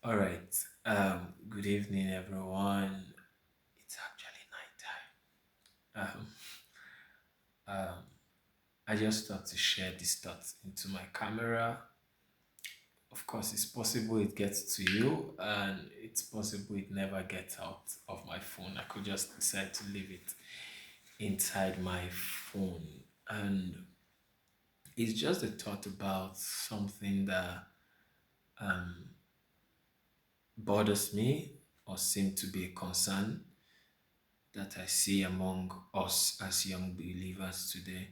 All right. Good evening, everyone. It's actually night time. Um, I just thought to share this thought into my camera. Of course, it's possible it gets to you, and it's possible it never gets out of my phone. I could just decide to leave it inside my phone, and it's just a thought about something that bothers me or seem to be a concern that I see among us as young believers today.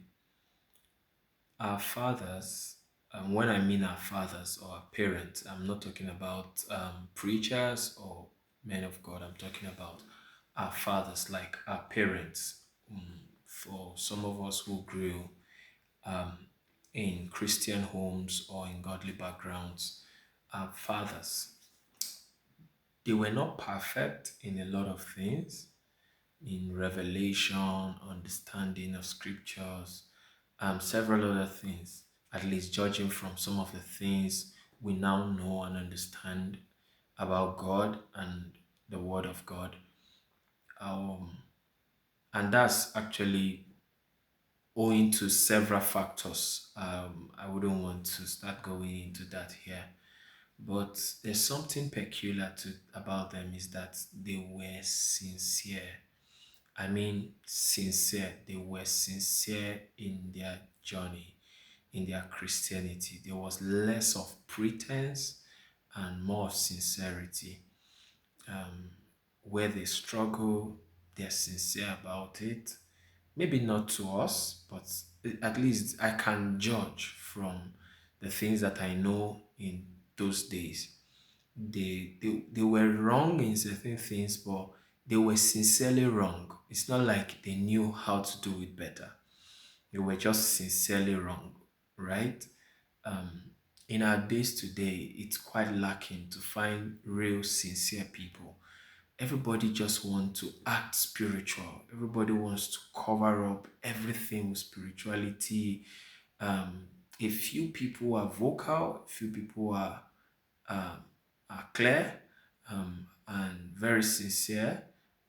Our fathers, when I mean our fathers or our parents, I'm not talking about preachers or men of God. I'm talking about our fathers, like our parents. For some of us who grew um, in Christian homes or in godly backgrounds, our fathers, they were not perfect in a lot of things, in revelation, understanding of scriptures, several other things, at least judging from some of the things we now know and understand about God and the Word of God. Um, and that's actually owing to several factors. I wouldn't want to start going into that here. But there's something peculiar about them is that they were sincere. I mean, sincere. They were sincere in their journey, in their Christianity. There was less of pretense and more of sincerity. Um, where they struggle, they're sincere about it. Maybe not to us, but at least I can judge from the things that I know in those days. They were wrong in certain things, but they were sincerely wrong. It's not like they knew how to do it better. They were just sincerely wrong, right? Um, in our days today, it's quite lacking to find real sincere people. Everybody just wants to act spiritual. Everybody wants to cover up everything with spirituality. Um, a few people are vocal, a few people um, are clear and very sincere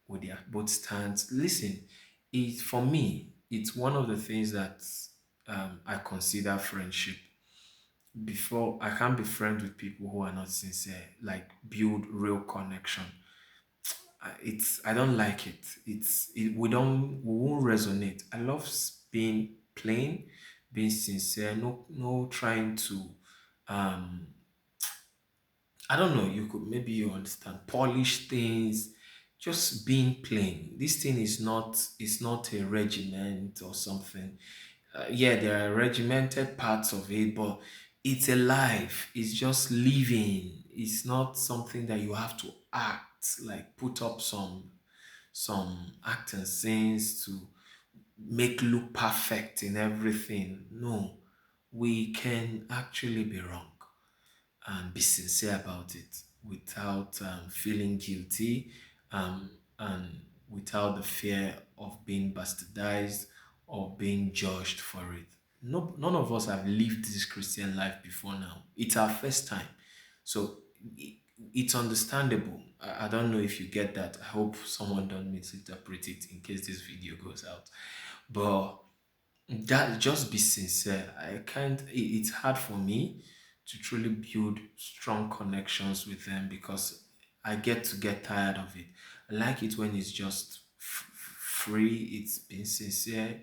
with their both stance. Listen, it for me, it's one of the things that I consider friendship. Before I can't be friends with people who are not sincere, like build real connection. I don't like it. We won't resonate. I love being plain, being sincere. No trying to um I don't know, you could maybe you understand polish things, just being plain. This thing is not a regiment or something. Yeah, there are regimented parts of it, but it's a life. It's just living. It's not something that you have to act like put up some act and scenes to make look perfect in everything. No, we can actually be wrong and be sincere about it without feeling guilty um, and without the fear of being bastardized or being judged for it. No, none of us have lived this Christian life before now. It's our first time. So it's understandable. I don't know if you get that. I hope someone don't misinterpret it in case this video goes out. But that just be sincere. I can't. It's hard for me to truly build strong connections with them because I get tired of it. I like it when it's just free. It's being sincere.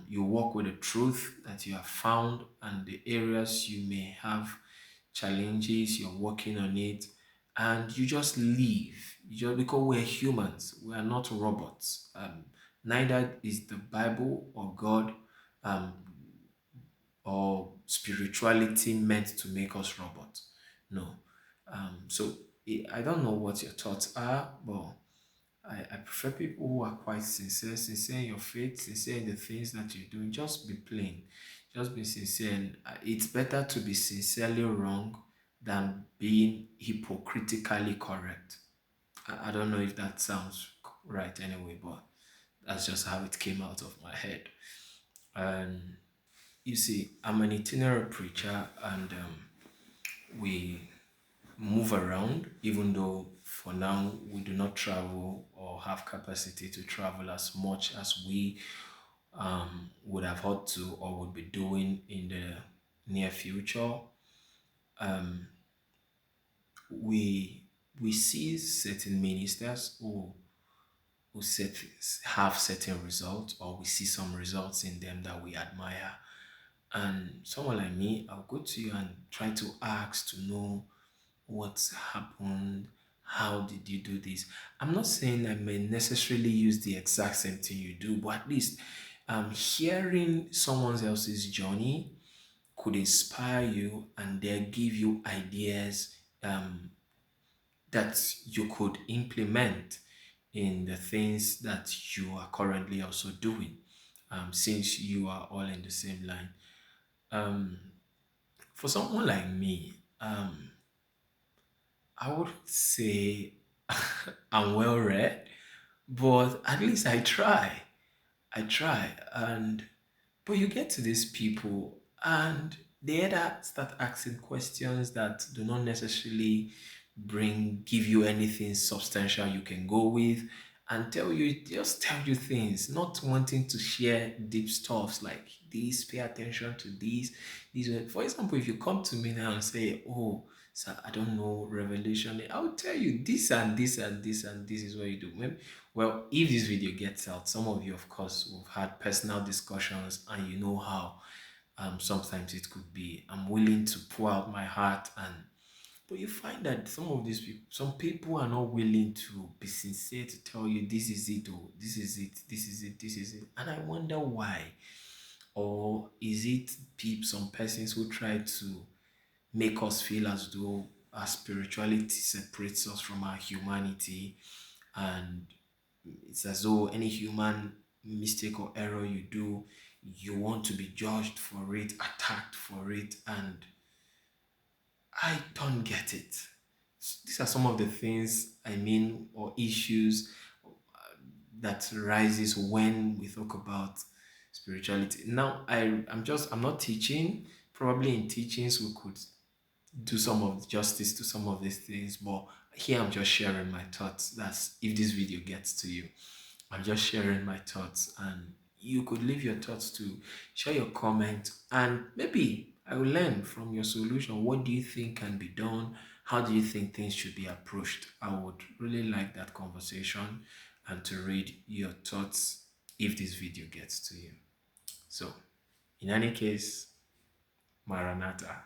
You work with the truth that you have found and the areas you may have challenges. You're working on it, and you just live. You just because we're humans. We are not robots. Neither is the Bible or God um, or spirituality meant to make us robots. No. So I don't know what your thoughts are, but I prefer people who are quite sincere, sincere in your faith, sincere in the things that you're doing. Just be plain, just be sincere. And it's better to be sincerely wrong than being hypocritically correct. I don't know if that sounds right anyway, but that's just how it came out of my head. And you see, I'm an itinerant preacher, and we move around, even though for now we do not travel or have capacity to travel as much as we would have had to or would be doing in the near future. Um, we we see certain ministers who have certain results, or we see some results in them that we admire. And someone like me, I'll go to you and try to ask to know what's happened, how did you do this. I'm not saying I may necessarily use the exact same thing you do, but at least hearing someone else's journey could inspire you and then give you ideas that you could implement in the things that you are currently also doing, since you are all in the same line. Um, for someone like me, I would say I'm well read, but at least I try. I try. And but you get to these people and they either start asking questions that do not necessarily give you anything substantial you can go with, and just tell you things, not wanting to share deep stuffs like this, pay attention to these. For example, if you come to me now and say, oh, sir, I don't know Revelation, I'll tell you this and this and this and this is what you do. Well, if this video gets out, some of you, of course, will have had personal discussions, and you know how sometimes it could be. I'm willing to pour out my heart, and but you find that some people are not willing to be sincere to tell you this is it, or this is it, this is it, this is it, and I wonder why. Or is it some persons who try to make us feel as though our spirituality separates us from our humanity, and it's as though any human mistake or error you do, you want to be judged for it, attacked for it, and I don't get it. These are some of the things I mean, or issues that rises when we talk about spirituality. Now, I'm not teaching. Probably in teachings we could do some of justice to some of these things, but here I'm just sharing my thoughts. That's if this video gets to you. I'm just sharing my thoughts, and you could leave your thoughts to share your comment, and maybe I will learn from your solution. What do you think can be done? How do you think things should be approached? I would really like that conversation and to read your thoughts if this video gets to you. So, in any case, Maranatha.